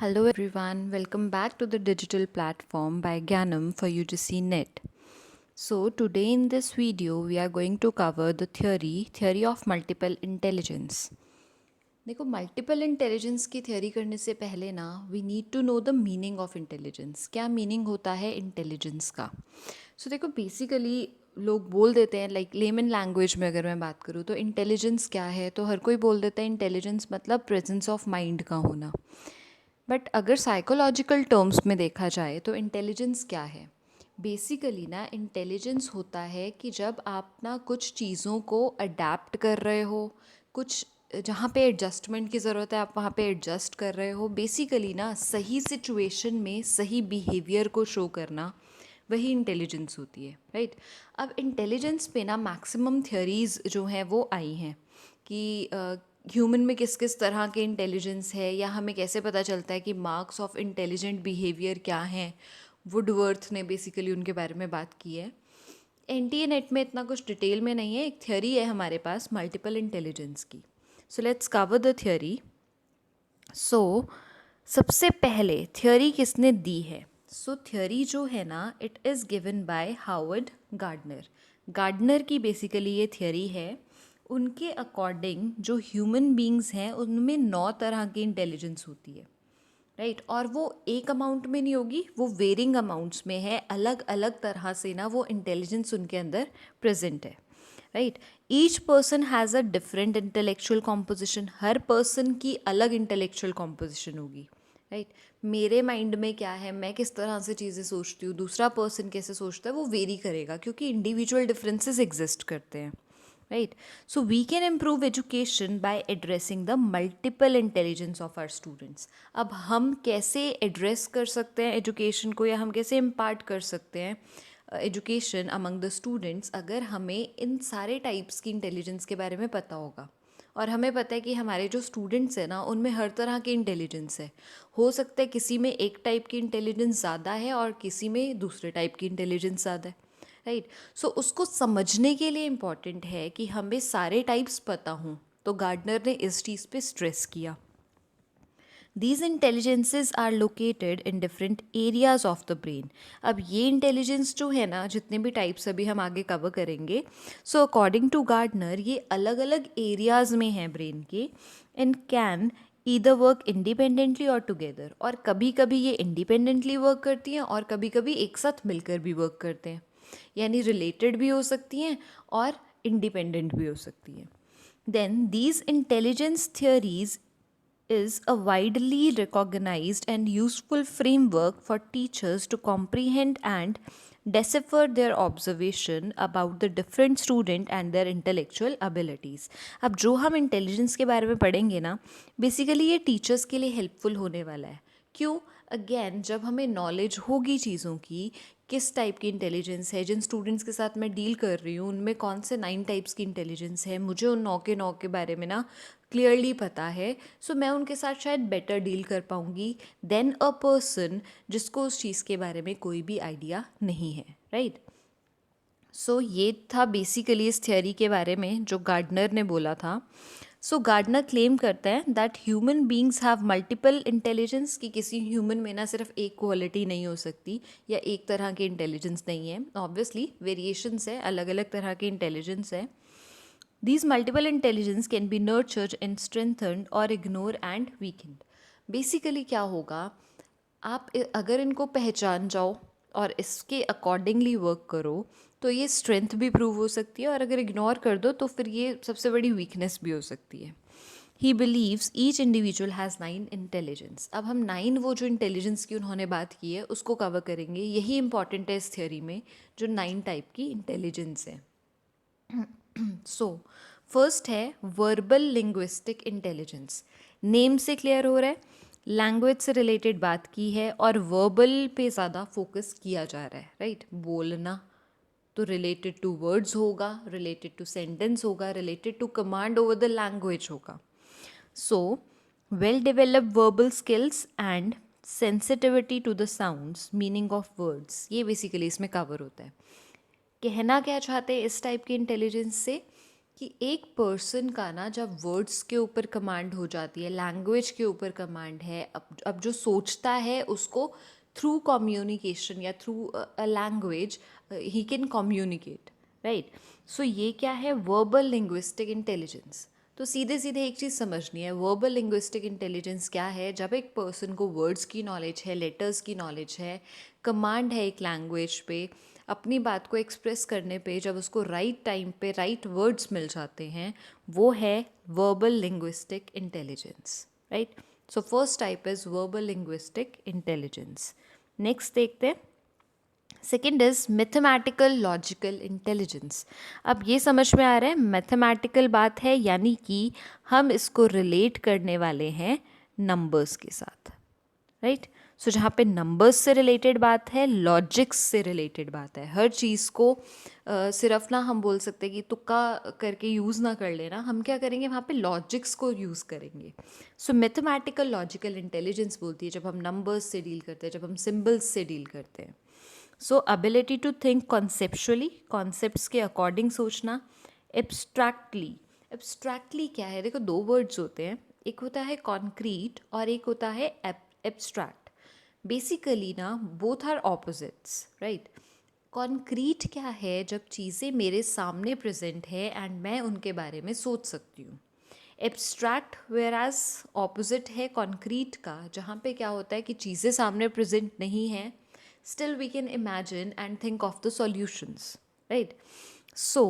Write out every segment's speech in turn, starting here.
Hello everyone, welcome back to the digital platform by Gyanam for UGC Net. So today in this video we are going to cover the theory of multiple intelligence. देखो multiple intelligence की theory करने से पहले ना we need to know the meaning of intelligence. क्या meaning होता है intelligence का? देखो बेसिकली लोग बोल देते हैं लाइक लेमन लैंग्वेज में अगर मैं बात करूँ तो इंटेलिजेंस क्या है, तो हर कोई बोल देता है इंटेलिजेंस मतलब प्रेजेंस ऑफ माइंड का होना. बट अगर साइकोलॉजिकल टर्म्स में देखा जाए तो इंटेलिजेंस क्या है? बेसिकली ना इंटेलिजेंस होता है कि जब आप ना कुछ चीज़ों को अडेप्ट कर रहे हो, कुछ जहाँ पे एडजस्टमेंट की ज़रूरत है आप वहाँ पे एडजस्ट कर रहे हो. बेसिकली ना सही सिचुएशन में सही बिहेवियर को शो करना, वही इंटेलिजेंस होती है, राइट? अब इंटेलिजेंस पे ना मैक्सिमम थ्योरीज जो हैं वो आई हैं कि ह्यूमन में किस किस तरह के इंटेलिजेंस है, या हमें कैसे पता चलता है कि मार्क्स ऑफ इंटेलिजेंट बिहेवियर क्या हैं. वुडवर्थ ने बेसिकली उनके बारे में बात की है. एनटीए नेट में इतना कुछ डिटेल में नहीं है, एक थ्योरी है हमारे पास मल्टीपल इंटेलिजेंस की. So let's cover the theory. सबसे पहले थ्योरी किसने दी है? थ्योरी जो है ना it is given by Howard Gardner. Gardner की बेसिकली ये थ्योरी है. उनके अकॉर्डिंग जो ह्यूमन बींग्स हैं उनमें 9 तरह की इंटेलिजेंस होती है, राइट? और वो एक अमाउंट में नहीं होगी, वो वेरिंग अमाउंट्स में है. अलग अलग तरह से ना वो इंटेलिजेंस उनके अंदर प्रेजेंट है, right? Each person has a different intellectual composition. Her person की अलग इंटेलेक्चुअल कॉम्पोजिशन होगी, राइट? मेरे माइंड में क्या है, मैं किस तरह से चीज़ें सोचती हूँ, दूसरा पर्सन कैसे सोचता है, वो वेरी करेगा क्योंकि इंडिविजुअल डिफरेंसेस एग्जिस्ट करते हैं, right? So we can improve education by addressing the multiple intelligence of our students. अब हम कैसे एड्रेस कर सकते हैं एजुकेशन को, या हम कैसे इम्पार्ट कर सकते हैं एजुकेशन अमंग द स्टूडेंट्स, अगर हमें इन सारे टाइप्स की इंटेलिजेंस के बारे में पता होगा. और हमें पता है कि हमारे जो स्टूडेंट्स हैं ना उनमें हर तरह की इंटेलिजेंस है. हो सकता है किसी में एक टाइप की इंटेलिजेंस ज़्यादा है और किसी में दूसरे टाइप की इंटेलिजेंस ज़्यादा है, राइट? उसको समझने के लिए इम्पॉर्टेंट है कि हमें सारे टाइप्स पता हों. तो गार्डनर ने इस चीज़ पे स्ट्रेस किया. These intelligences are located in different areas of the brain. अब ये इंटेलिजेंस जो है ना, जितने भी टाइप्स अभी हम आगे कवर करेंगे, अकॉर्डिंग टू गार्डनर ये अलग अलग एरियाज में हैं ब्रेन के. And can either work independently और टुगेदर. और कभी कभी ये इंडिपेंडेंटली वर्क करती हैं और कभी कभी एक साथ मिलकर भी वर्क करते हैं. यानी रिलेटेड भी हो सकती हैं और इंडिपेंडेंट भी हो सकती हैं. Then these intelligence theories is a widely recognized and useful framework for teachers to comprehend and decipher their observation about the different student and their intellectual abilities. अब जो हम इंटेलिजेंस के बारे में पढ़ेंगे ना, बेसिकली ये टीचर्स के लिए हेल्पफुल होने वाला है. क्यों? अगेन जब हमें नॉलेज होगी चीज़ों की, किस टाइप की इंटेलिजेंस है, जिन स्टूडेंट्स के साथ मैं डील कर रही हूँ उनमें कौन से 9 टाइप्स की इंटेलिजेंस है, मुझे उन 9 के बारे में ना क्लियरली पता है. मैं उनके साथ शायद बेटर डील कर पाऊँगी देन अ पर्सन जिसको उस चीज़ के बारे में कोई भी आइडिया नहीं है, राइट? ये था बेसिकली इस थियोरी के बारे में जो गार्डनर ने बोला था. गार्डनर क्लेम करता है that human beings have multiple intelligence, कि किसी ह्यूमन में ना सिर्फ एक क्वालिटी नहीं हो सकती या एक तरह की इंटेलिजेंस नहीं है. ऑब्वियसली वेरिएशंस है, अलग अलग तरह की इंटेलिजेंस है. These multiple intelligence can be nurtured and strengthened or ignored and weakened. Basically क्या होगा, आप अगर इनको पहचान जाओ और इसके अकॉर्डिंगली वर्क करो तो ये स्ट्रेंथ भी प्रूव हो सकती है, और अगर इग्नोर कर दो तो फिर ये सबसे बड़ी वीकनेस भी हो सकती है. He believes each individual has 9 intelligence. अब हम 9 वो जो इंटेलिजेंस की उन्होंने बात की है उसको कवर करेंगे. यही इंपॉर्टेंट है इस थियोरी में, जो 9 टाइप की इंटेलिजेंस है. फर्स्ट है वर्बल लिंग्विस्टिक इंटेलिजेंस. नेम से क्लियर हो रहा है, लैंग्वेज से रिलेटेड बात की है और वर्बल पे ज़्यादा फोकस किया जा रहा है, राइट? बोलना तो रिलेटेड टू वर्ड्स होगा, रिलेटेड टू सेंटेंस होगा, related to command over the language होगा. Well developed verbal skills and sensitivity to the sounds, meaning of words, ये बेसिकली इसमें कवर होता है. कहना क्या चाहते हैं इस टाइप के इंटेलिजेंस से, कि एक पर्सन का ना जब वर्ड्स के ऊपर कमांड हो जाती है, लैंग्वेज के ऊपर कमांड है, अब जो सोचता है उसको थ्रू कम्युनिकेशन या थ्रू अ लैंग्वेज ही कैन कम्युनिकेट, राइट। सो ये क्या है, वर्बल लिंग्विस्टिक इंटेलिजेंस। तो सीधे सीधे एक चीज़ समझनी है, वर्बल लिंग्विस्टिक इंटेलिजेंस क्या है। जब एक पर्सन को वर्ड्स की नॉलेज है, लेटर्स की नॉलेज है, कमांड है एक लैंग्वेज पे, अपनी बात को एक्सप्रेस करने पे जब उसको राइट टाइम पे राइट वर्ड्स मिल जाते हैं, वो है verbal linguistic intelligence, right. So first type is verbal linguistic intelligence. Next देखते हैं, second is mathematical logical intelligence. अब ये समझ में आ रहा है, मैथमेटिकल बात है यानी कि हम इसको रिलेट करने वाले हैं नंबर्स के साथ, राइट। सो जहाँ पे नंबर्स से रिलेटेड बात है, लॉजिक्स से रिलेटेड बात है, हर चीज़ को सिर्फ ना हम बोल सकते हैं कि तुक्का करके यूज़ ना कर लेना, हम क्या करेंगे वहाँ पे लॉजिक्स को यूज़ करेंगे। सो मैथमेटिकल लॉजिकल इंटेलिजेंस बोलती है जब हम नंबर्स से डील करते हैं, जब हम सिम्बल्स से डील करते हैं। So ability to think conceptually, concepts के अकॉर्डिंग सोचना। एब्स्ट्रैक्टली, एब्स्ट्रैक्टली क्या है, देखो दो वर्ड्स होते हैं, एक होता है कॉन्क्रीट और एक होता है एब्स्ट्रैक्ट। बेसिकली ना both are opposites, right. Concrete क्या है, जब चीज़ें मेरे सामने प्रेजेंट है एंड मैं उनके बारे में सोच सकती हूँ। एब्स्ट्रैक्ट वेयर एज ऑपोजिट है कॉन्क्रीट का, जहाँ पे क्या होता है कि चीज़ें सामने प्रेजेंट नहीं है, still we can imagine and think of the solutions, right? So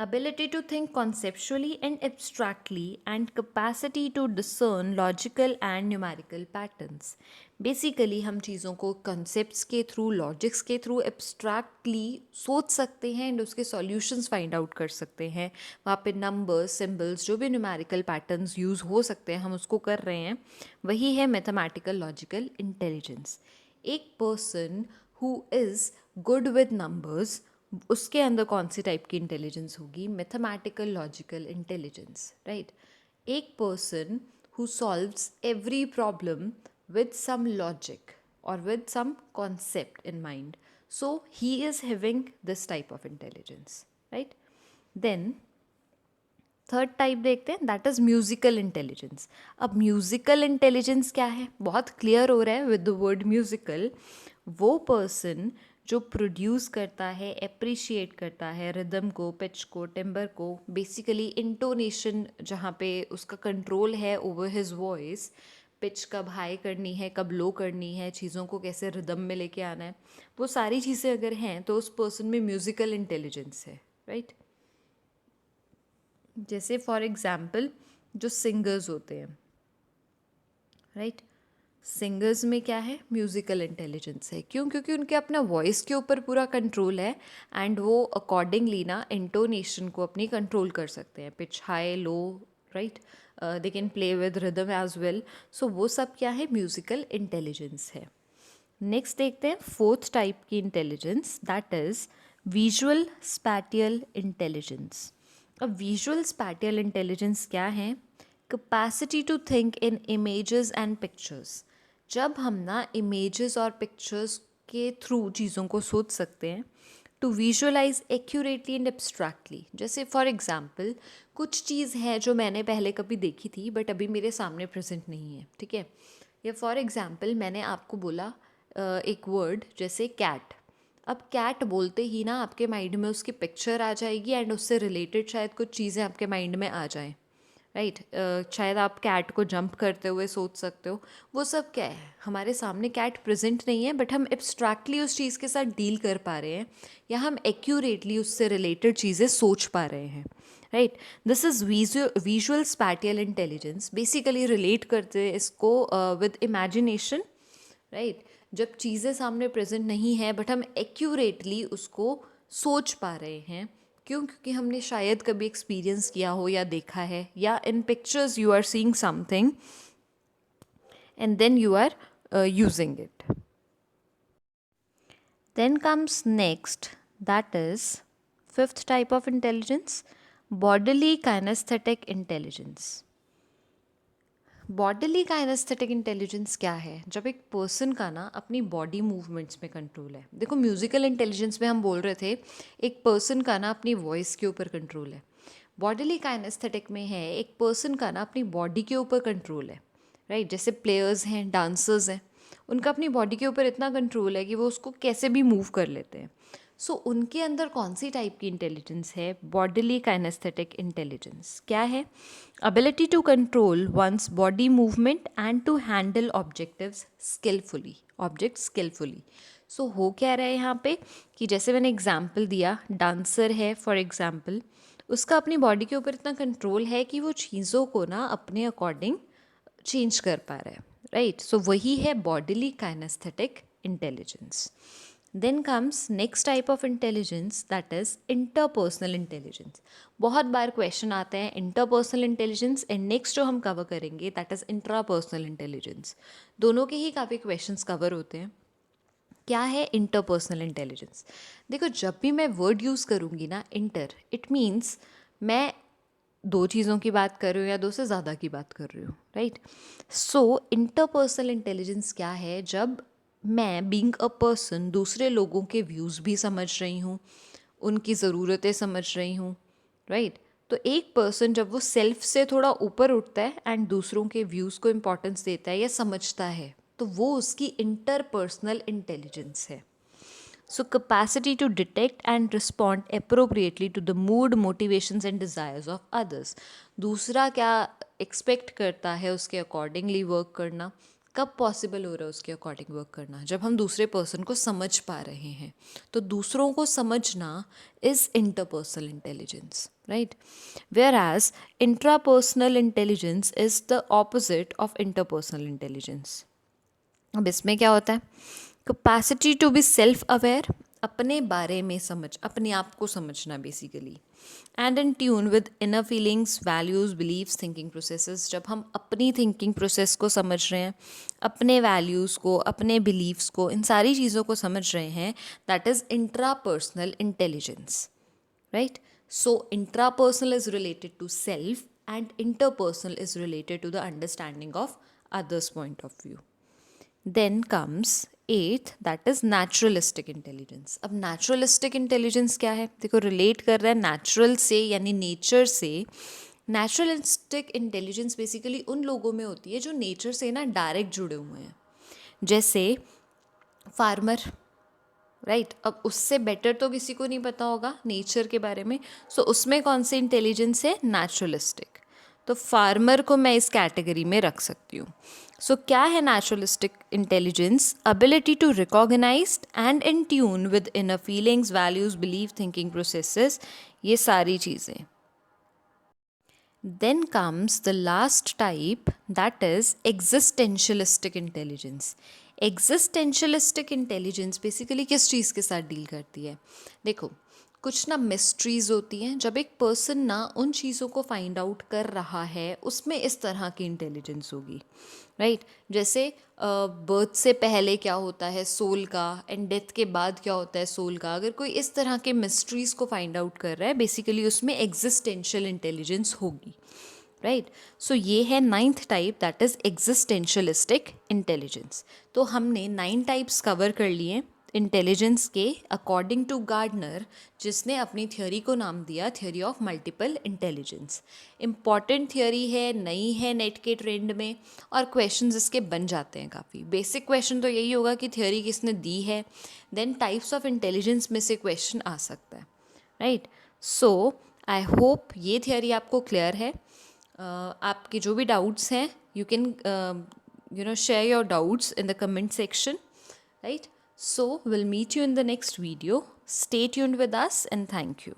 ability to think conceptually and abstractly and capacity to discern logical and numerical patterns. Basically हम चीज़ों को concepts के थ्रू, लॉजिक्स के थ्रू abstractly सोच सकते हैं and उसके solutions find out कर सकते हैं। वहाँ पे नंबर्स, सिम्बल्स, जो भी न्यूमेरिकल पैटर्न्स यूज़ हो सकते हैं हम उसको कर रहे हैं, वही है मैथमेटिकल लॉजिकल इंटेलिजेंस। एक person who is good with numbers, उसके अंदर कौन सी टाइप की इंटेलिजेंस होगी, मैथमेटिकल लॉजिकल इंटेलिजेंस, राइट। एक person who solves every problem with some logic or with some concept in mind, so he is having this type of intelligence, right? Then third type देखते हैं, that is musical intelligence. अब musical intelligence क्या है, बहुत clear हो रहा है with the word musical. वो पर्सन जो प्रोड्यूस करता है, अप्रिशिएट करता है रिदम को, पिच को, टिम्बर को, बेसिकली इंटोनेशन, जहाँ पे उसका कंट्रोल है ओवर हिज वॉइस, पिच कब हाई करनी है, कब लो करनी है, चीज़ों को कैसे रिदम में लेके आना है, वो सारी चीज़ें अगर हैं तो उस पर्सन में म्यूज़िकल इंटेलिजेंस है, राइट। जैसे फॉर एग्ज़ाम्पल जो सिंगर्स होते हैं, राइट, सिंगर्स में क्या है, म्यूज़िकल इंटेलिजेंस है। क्यों? क्योंकि उनके अपना वॉइस के ऊपर पूरा कंट्रोल है एंड वो अकॉर्डिंगली ना इंटोनेशन को अपनी कंट्रोल कर सकते हैं, pitch high low, right. They can play with rhythm as well. So वो सब क्या है, म्यूज़िकल इंटेलिजेंस है। नेक्स्ट देखते हैं फोर्थ टाइप की intelligence, that is visual spatial intelligence. अब विजुअल स्पैटियल इंटेलिजेंस क्या है, capacity to think in images and pictures. जब हम ना इमेजेस और पिक्चर्स के थ्रू चीज़ों को सोच सकते हैं, to visualize accurately and abstractly. जैसे फॉर एग्जाम्पल कुछ चीज़ है जो मैंने पहले कभी देखी थी बट अभी मेरे सामने प्रेजेंट नहीं है, ठीक है। या फॉर एग्जाम्पल मैंने आपको बोला एक वर्ड जैसे कैट। अब कैट बोलते ही ना आपके माइंड में उसकी पिक्चर आ जाएगी एंड उससे रिलेटेड शायद कुछ चीज़ें आपके माइंड में आ जाएं, राइट। शायद आप कैट को जंप करते हुए सोच सकते हो। वो सब क्या है, हमारे सामने कैट प्रेजेंट नहीं है बट हम एब्स्ट्रैक्टली उस चीज़ के साथ डील कर पा रहे हैं या हम एक्यूरेटली उससे रिलेटेड चीज़ें सोच पा रहे हैं, right. This is visual spatial intelligence. Basically relate करते हैं इसको विद इमेजिनेशन, राइट। जब चीज़ें सामने प्रेजेंट नहीं है बट हम एक्यूरेटली उसको सोच पा रहे हैं। क्यों? क्योंकि हमने शायद कभी एक्सपीरियंस किया हो या देखा है, या in pictures you are seeing something and then you are using it. Then comes next, that is fifth type of intelligence, bodily kinesthetic intelligence. Bodily kinesthetic intelligence क्या है, जब एक पर्सन का ना अपनी बॉडी मूवमेंट्स में कंट्रोल है। देखो म्यूजिकल इंटेलिजेंस में हम बोल रहे थे एक पर्सन का ना अपनी वॉइस के ऊपर कंट्रोल है, बॉडीली काइनेस्थेटिक में है एक पर्सन का ना अपनी बॉडी के ऊपर कंट्रोल है, राइट। जैसे प्लेयर्स हैं, डांसर्स हैं, उनका अपनी बॉडी के ऊपर इतना कंट्रोल है कि वो उसको कैसे भी मूव कर लेते हैं। सो उनके अंदर कौन सी टाइप की इंटेलिजेंस है? Bodily kinesthetic intelligence. क्या है? Ability to control one's body movement and to handle objectives skillfully. So हो क्या रहा है यहाँ पे कि जैसे मैंने एग्जाम्पल दिया, डांसर है फॉर एग्जाम्पल, उसका अपनी बॉडी के ऊपर इतना कंट्रोल है कि वो चीज़ों को ना अपने अकॉर्डिंग चेंज कर पा रहा है, राइट। सो वही है bodily kinesthetic intelligence. Then comes next type of intelligence, that is interpersonal intelligence. बहुत बार क्वेश्चन आते हैं इंटरपर्सनल इंटेलिजेंस, एंड नेक्स्ट जो हम कवर करेंगे दैट इज इंट्रापर्सनल इंटेलिजेंस। दोनों के ही काफ़ी क्वेश्चंस कवर होते हैं। क्या है इंटरपर्सनल इंटेलिजेंस? देखो, जब भी मैं वर्ड यूज़ करूँगी ना इंटर, इट मीन्स मैं दो चीज़ों की बात कर रही हूँ या दो से ज़्यादा की बात कर रही हूँ, राइट। सो इंटरपर्सनल इंटेलिजेंस क्या है? जब मैं बीइंग अ पर्सन दूसरे लोगों के व्यूज़ भी समझ रही हूँ, उनकी ज़रूरतें समझ रही हूँ, राइट। तो एक पर्सन जब वो सेल्फ से थोड़ा ऊपर उठता है एंड दूसरों के व्यूज़ को इम्पोर्टेंस देता है या समझता है, तो वो उसकी इंटरपर्सनल इंटेलिजेंस है। So, capacity to detect and respond appropriately to the mood, motivations and desires of others. दूसरा क्या एक्सपेक्ट करता है उसके अकॉर्डिंगली वर्क करना, कब पॉसिबल हो रहा है उसके अकॉर्डिंग वर्क करना? जब हम दूसरे पर्सन को समझ पा रहे हैं। तो दूसरों को समझना is interpersonal intelligence, right. Whereas intrapersonal intelligence is the opposite of interpersonal intelligence. अब इसमें क्या होता है? Capacity to be self aware, अपने बारे में समझ, अपने आप को समझना basically, and in tune with inner feelings, values, believes, thinking processes. जब हम अपनी थिंकिंग प्रोसेस को समझ रहे हैं, अपने वैल्यूज़ को, अपने बिलीव्स को, इन सारी चीज़ों को समझ रहे हैं, that is intrapersonal intelligence, right. So intrapersonal is related to self and interpersonal is related to the understanding of others point of view. Then comes eighth, that is naturalistic intelligence. अब naturalistic intelligence क्या है? देखो, relate कर रहा है natural से यानी nature से। नेचुरलिस्टिक इंटेलिजेंस बेसिकली उन लोगों में होती है जो नेचर से ना डायरेक्ट जुड़े हुए हैं, जैसे फार्मर, राइट। अब उससे बेटर तो किसी को नहीं पता होगा नेचर के बारे में। सो उसमें कौन सी इंटेलिजेंस है? नेचुरलिस्टिक। तो फार्मर को मैं इस कैटेगरी में रख सकती हूँ। सो क्या है naturalistic intelligence? Ability to recognize and in tune with inner feelings, values, believe, thinking processes, ये सारी चीज़ें। Then comes the last type, that is existentialistic intelligence. Existentialistic intelligence basically किस चीज़ के साथ डील करती है? देखो, कुछ ना मिस्ट्रीज़ होती हैं। जब एक पर्सन ना उन चीज़ों को फाइंड आउट कर रहा है, उसमें इस तरह की इंटेलिजेंस होगी, राइट। जैसे बर्थ से पहले क्या होता है सोल का, एंड डेथ के बाद क्या होता है सोल का। अगर कोई इस तरह के मिस्ट्रीज़ को फाइंड आउट कर रहा है, बेसिकली उसमें एग्जिस्टेंशियल इंटेलिजेंस होगी, राइट। सो ये है ninth type, that is existentialistic intelligence. तो हमने 9 टाइप्स कवर कर लिए इंटेलिजेंस के अकॉर्डिंग टू गार्डनर, जिसने अपनी थ्योरी को नाम दिया theory of multiple intelligence. Important theory है, नई है नेट के ट्रेंड में, और क्वेश्चंस इसके बन जाते हैं काफ़ी। बेसिक क्वेश्चन तो यही होगा कि थ्योरी किसने दी है, देन टाइप्स ऑफ इंटेलिजेंस में से क्वेश्चन आ सकता है, राइट। सो आई होप ये थ्योरी आपको क्लियर है। आपके जो भी डाउट्स हैं, you can share your doubts in the comment section, right? So we'll meet you in the next video. Stay tuned with us and thank you.